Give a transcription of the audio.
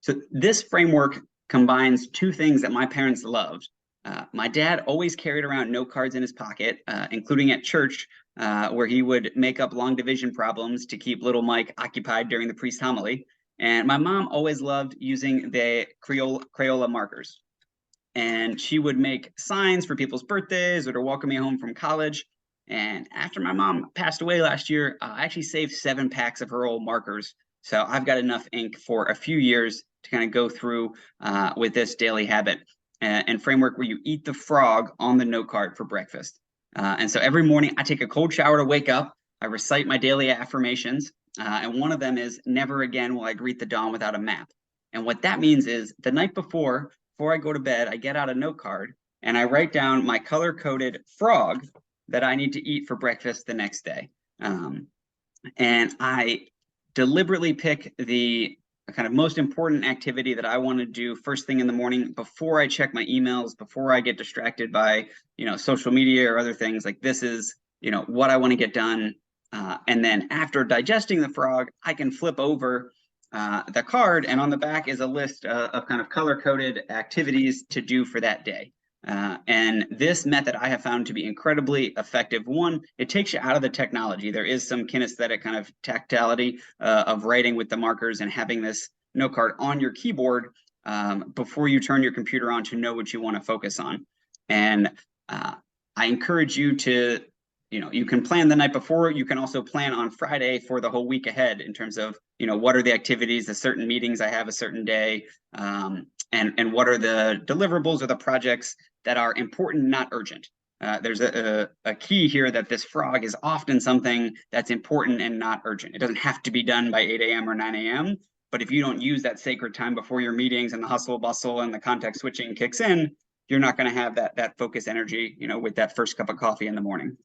So this framework combines two things that my parents loved. My dad always carried around note cards in his pocket, including at church, where he would make up long division problems to keep little Mike occupied during the priest homily. And my mom always loved using the Crayola markers. And she would make signs for people's birthdays or to welcome me home from college. And after my mom passed away last year, I actually saved 7 packs of her old markers. So I've got enough ink for a few years to kind of go through with this daily habit and framework where you eat the frog on the note card for breakfast. And so every morning I take a cold shower to wake up. I recite my daily affirmations. And one of them is, never again will I greet the dawn without a map. And what that means is the night before I go to bed, I get out a note card and I write down my color-coded frog that I need to eat for breakfast the next day. And I deliberately pick the kind of most important activity that I want to do first thing in the morning before I check my emails, before I get distracted by, social media or other things. Like, this is, what I want to get done. And then after digesting the frog, I can flip over the card, and on the back is a list of kind of color-coded activities to do for that day. And this method I have found to be incredibly effective. One, it takes you out of the technology. There is some kinesthetic kind of tactility of writing with the markers and having this note card on your keyboard before you turn your computer on to know what you want to focus on. And I encourage you to, you can plan the night before. You can also plan on Friday for the whole week ahead in terms of, what are the activities, the certain meetings I have a certain day, and what are the deliverables or the projects that are important, not urgent. There's a key here that this frog is often something that's important and not urgent. It doesn't have to be done by 8 a.m. or 9 a.m., but if you don't use that sacred time before your meetings and the hustle bustle and the context switching kicks in, you're not going to have that focus energy, with that first cup of coffee in the morning.